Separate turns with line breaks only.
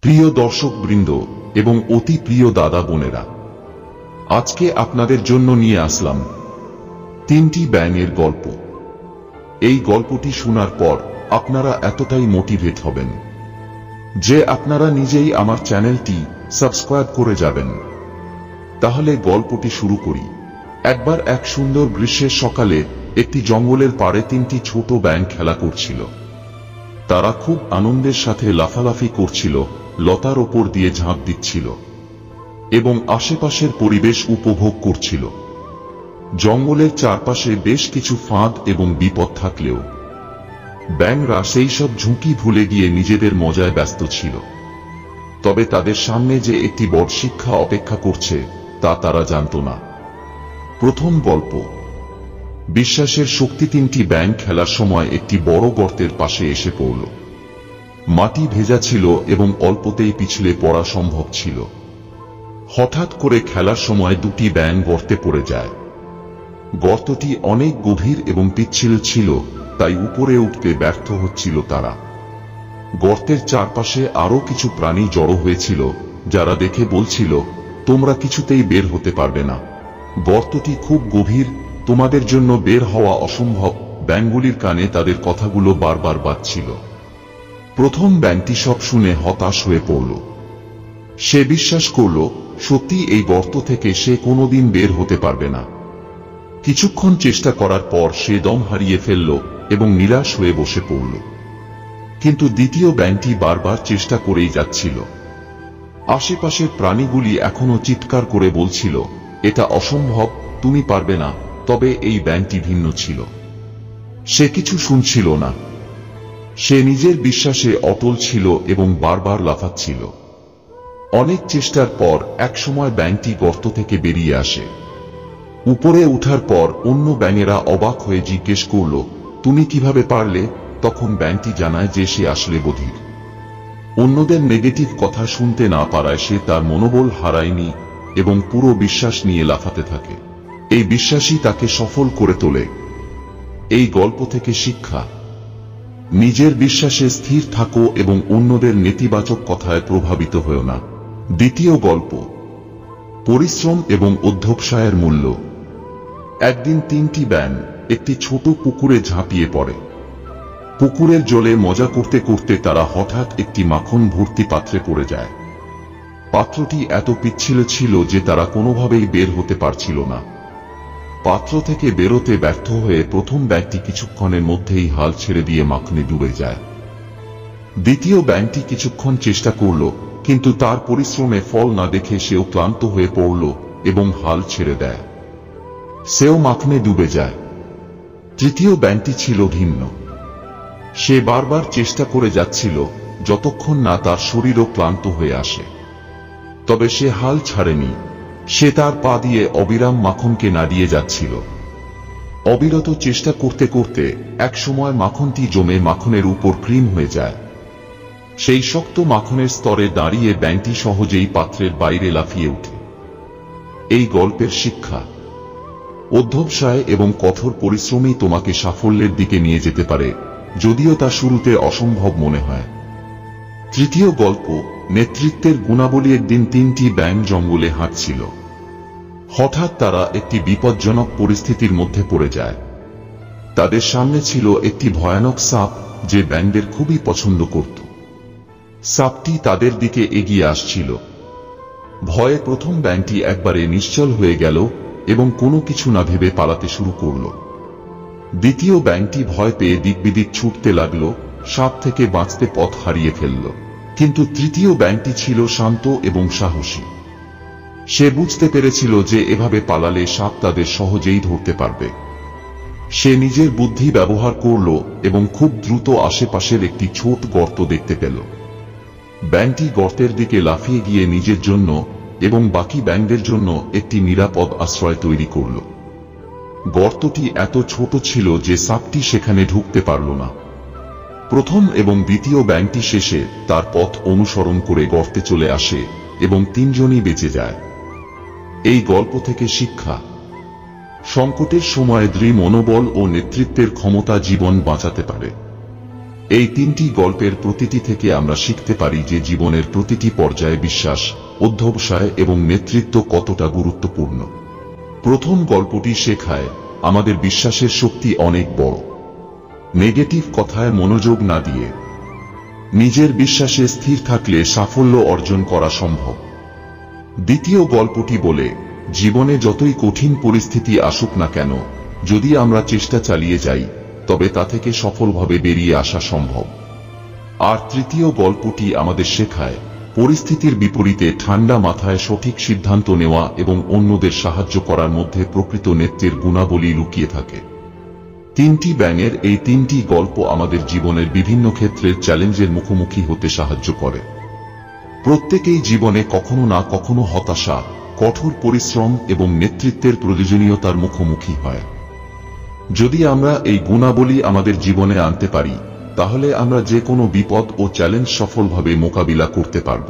প্রিয় দর্শকবৃন্দ এবং অতি প্রিয় দাদা বোনেরা, আজকে আপনাদের জন্য নিয়ে আসলাম তিনটি ব্যাঙের গল্প। এই গল্পটি শোনার পর আপনারা এতটাই মোটিভেট হবেন যে আপনারা নিজেই আমার চ্যানেলটি সাবস্ক্রাইব করে যাবেন। তাহলে গল্পটি শুরু করি। একবার এক সুন্দর গ্রীষ্মের সকালে একটি জঙ্গলের পাড়ে তিনটি ছোট ব্যাঙ খেলা করছিল। তারা খুব আনন্দের সাথে লাফালাফি করছিল, লতার ওপর দিয়ে ঝাঁপ দিচ্ছিল এবং আশেপাশের পরিবেশ উপভোগ করছিল। জঙ্গলের চারপাশে বেশ কিছু ফাঁদ এবং বিপদ থাকলেও ব্যাঙরা সেই সব ঝুঁকি ভুলে গিয়ে নিজেদের মজায় ব্যস্ত ছিল। তবে তাদের সামনে যে একটি বড় শিক্ষা অপেক্ষা করছে তা তারা জানত না। প্রথম গল্প। বিশ্বাসের শক্তি। তিনটি ব্যাঙ খেলার সময় একটি বড় গর্তের পাশে এসে পড়ল। মাটি ভেজা ছিল এবং অল্পতেই পিছলে পড়া সম্ভব ছিল। হঠাৎ করে খেলার সময় দুটি ব্যাঙ গর্তে পড়ে যায়। গর্তটি অনেক গভীর এবং পিচ্ছিল ছিল, তাই উপরে উঠতে ব্যর্থ হচ্ছিল তারা। গর্তের চারপাশে আরো কিছু প্রাণী জড়ো হয়েছিল, যারা দেখে বলছিল, তোমরা কিছুতেই বের হতে পারবে না, গর্তটি খুব গভীর, তোমাদের জন্য বের হওয়া অসম্ভব। ব্যাঙগুলির কানে তাদের কথাগুলো বারবার বাজছিল। প্রথম ব্যাঙটি সব শুনে হতাশ হয়ে পড়ল। সে বিশ্বাস করল সত্যি এই গর্ত থেকে সে কোনোদিন বের হতে পারবে না। কিছুক্ষণ চেষ্টা করার পর সে দম হারিয়ে ফেলল এবং নিরাশ হয়ে বসে পড়ল। কিন্তু দ্বিতীয় ব্যাঙটি বারবার চেষ্টা করেই যাচ্ছিল। আশেপাশের প্রাণীগুলি এখনো চিৎকার করে বলছিল, এটা অসম্ভব, তুমি পারবে না। তবে এই ব্যাঙটি ভিন্ন ছিল। সে কিছু শুনছিল না। সে নিজের বিশ্বাসে অটল ছিল এবং বারবার লাফাচ্ছিল। অনেক চেষ্টার পর একসময় ব্যাঙটি গর্ত থেকে বেরিয়ে আসে। উপরে উঠার পর অন্য ব্যাঙেরা অবাক হয়ে জিজ্ঞেস করল, তুমি কিভাবে পারলে? তখন ব্যাঙটি জানায় যে সে আসলে বধির। অন্যদের নেগেটিভ কথা শুনতে না পারায় সে তার মনোবল হারায়নি এবং পুরো বিশ্বাস নিয়ে লাফাতে থাকে। এই বিশ্বাসই তাকে সফল করে তোলে। এই গল্প থেকে শিক্ষা: নিজের বিশ্বাসে স্থির থাকো এবং অন্যদের নেতিবাচক কথায় প্রভাবিত হও না। দ্বিতীয় গল্প। পরিশ্রম এবং অধ্যবসায়ের মূল্য। একদিন তিনটি ব্যাঙ একটি ছোট পুকুরে ঝাঁপিয়ে পড়ে। পুকুরের জলে মজা করতে করতে তারা হঠাৎ একটি মাখন ভর্তি পাত্রে পড়ে যায়। পাত্রটি এত পিচ্ছিল ছিল যে তারা কোনোভাবেই বের হতে পারছিল না। পাত্র থেকে বেরোতে ব্যর্থ হয়ে প্রথম ব্যাঙটি কিছুক্ষণের মধ্যেই হাল ছেড়ে দিয়ে মাখনে ডুবে যায়। দ্বিতীয় ব্যাঙটি কিছুক্ষণ চেষ্টা করল, কিন্তু তার পরিশ্রমে ফল না দেখে সেও ক্লান্ত হয়ে পড়ল এবং হাল ছেড়ে দেয়। সেও মাখনে ডুবে যায়। তৃতীয় ব্যাঙটি ছিল ভিন্ন। সে বারবার চেষ্টা করে যাচ্ছিল যতক্ষণ না তার শরীরও ক্লান্ত হয়ে আসে। তবে সে হাল ছাড়েনি। সে তার পা দিয়ে অবিরাম মাখনকে নাড়িয়ে যাচ্ছিল। অবিরত চেষ্টা করতে করতে একসময় মাখনটি জমে মাখনের উপর ক্রিম হয়ে যায়। সেই শক্ত মাখনের স্তরে দাঁড়িয়ে ব্যাঙটি সহজেই পাত্রের বাইরে লাফিয়ে ওঠে। এই গল্পের শিক্ষা: অধ্যবসায় এবং কঠোর পরিশ্রমই তোমাকে সাফল্যের দিকে নিয়ে যেতে পারে, যদিও তা শুরুতে অসম্ভব মনে হয়। তৃতীয় গল্প। নেতৃত্বের গুণাবলী। একদিন তিনটি ব্যাঙ জঙ্গলে হাঁটছিল। হঠাৎ তারা একটি বিপজ্জনক পরিস্থিতির মধ্যে পড়ে যায়। তাদের সামনে ছিল একটি ভয়ানক সাপ, যে ব্যাঙদের খুবই পছন্দ করত। সাপটি তাদের দিকে এগিয়ে আসছিল। ভয়ে প্রথম ব্যাঙটি একবারে নিশ্চল হয়ে গেল এবং কোনো কিছু না ভেবে পালাতে শুরু করল। দ্বিতীয় ব্যাঙটি ভয় পেয়ে দিকবিদিক ছুটতে লাগল, সাপ থেকে বাঁচতে পথ হারিয়ে ফেলল। কিন্তু তৃতীয় ব্যাঙটি ছিল শান্ত এবং সাহসী। সে বুঝতে পেরেছিল যে এভাবে পালালে সাপ তাদের সহজেই ধরতে পারবে। সে নিজের বুদ্ধি ব্যবহার করল এবং খুব দ্রুত আশেপাশের একটি ছোট গর্ত দেখতে পেল। ব্যাঙটি গর্তের দিকে লাফিয়ে গিয়ে নিজের জন্য এবং বাকি ব্যাঙদের জন্য একটি নিরাপদ আশ্রয় তৈরি করল। গর্তটি এত ছোট ছিল যে সাপটি সেখানে ঢুকতে পারল না। প্রথম এবং দ্বিতীয় ব্যাঙটি শেষে তার পথ অনুসরণ করে গর্তে চলে আসে এবং তিনজনই বেঁচে যায়। এই গল্প থেকে শিক্ষা: সংকটের সময় দৃঢ় মনোবল ও নেতৃত্বের ক্ষমতা জীবন বাঁচাতে পারে। এই তিনটি গল্পের প্রতিটি থেকে আমরা শিখতে পারি যে জীবনের প্রতিটি পর্যায়ে বিশ্বাস, অধ্যবসায় এবং নেতৃত্ব কতটা গুরুত্বপূর্ণ। প্রথম গল্পটি শেখায় আমাদের বিশ্বাসের শক্তি অনেক বড়। নেগেটিভ কথায় মনোযোগ না দিয়ে নিজের বিশ্বাসে স্থির থাকলে সাফল্য অর্জন করা সম্ভব। দ্বিতীয় গল্পটি বলে, জীবনে যতই কঠিন পরিস্থিতি আসুক না কেন, যদি আমরা চেষ্টা চালিয়ে যাই তবে তা থেকে সফলভাবে বেরিয়ে আসা সম্ভব। আর তৃতীয় গল্পটি আমাদের শেখায় পরিস্থিতির বিপরীতে ঠান্ডা মাথায় সঠিক সিদ্ধান্ত নেওয়া এবং অন্যদের সাহায্য করার মধ্যে প্রকৃত নেতৃত্বের গুণাবলী লুকিয়ে থাকে। তিনটি ব্যাঙের এই তিনটি গল্প আমাদের জীবনের বিভিন্ন ক্ষেত্রের চ্যালেঞ্জের মুখোমুখি হতে সাহায্য করে। প্রত্যেকেই জীবনে কখনো না কখনো হতাশা, কঠোর পরিশ্রম এবং নেতৃত্বের প্রয়োজনীয়তার মুখোমুখি হয়। যদি আমরা এই গুণাবলী আমাদের জীবনে আনতে পারি, তাহলে আমরা যে কোনো বিপদ ও চ্যালেঞ্জ সফলভাবে মোকাবিলা করতে পারব।